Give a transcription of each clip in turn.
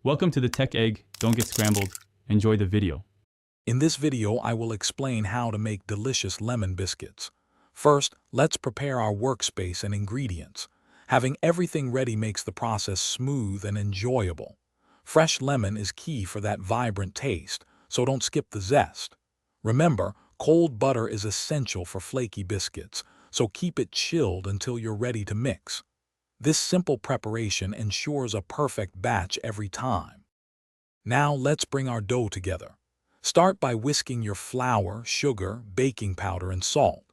Welcome to the Tech Egg. Don't get scrambled. Enjoy the video. In this video, I will explain how to make delicious lemon biscuits. First, let's prepare our workspace and ingredients. Having everything ready makes the process smooth and enjoyable. Fresh lemon is key for that vibrant taste, so don't skip the zest. Remember, cold butter is essential for flaky biscuits, so keep it chilled until you're ready to mix. This simple preparation ensures a perfect batch every time. Now let's bring our dough together. Start by whisking your flour, sugar, baking powder, and salt.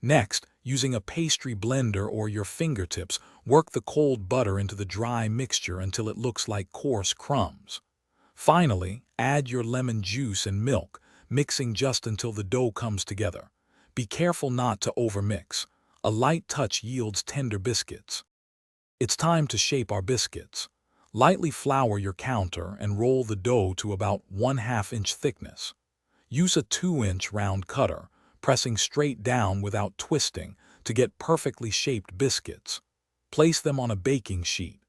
Next, using a pastry blender or your fingertips, work the cold butter into the dry mixture until it looks like coarse crumbs. Finally, add your lemon juice and milk, mixing just until the dough comes together. Be careful not to overmix. A light touch yields tender biscuits. It's time to shape our biscuits. Lightly flour your counter and roll the dough to about 1/2 inch thickness. Use a 2-inch round cutter, pressing straight down without twisting to get perfectly shaped biscuits. Place them on a baking sheet.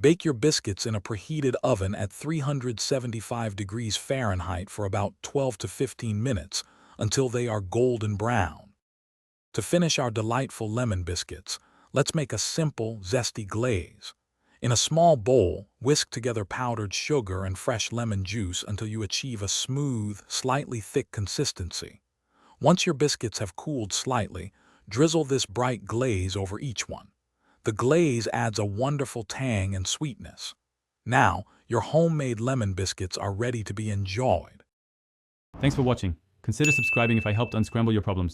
Bake your biscuits in a preheated oven at 375 degrees Fahrenheit for about 12 to 15 minutes until they are golden brown. To finish our delightful lemon biscuits, let's make a simple, zesty glaze. In a small bowl, whisk together powdered sugar and fresh lemon juice until you achieve a smooth, slightly thick consistency. Once your biscuits have cooled slightly, drizzle this bright glaze over each one. The glaze adds a wonderful tang and sweetness. Now, your homemade lemon biscuits are ready to be enjoyed. Thanks for watching. Consider subscribing if I helped unscramble your problems.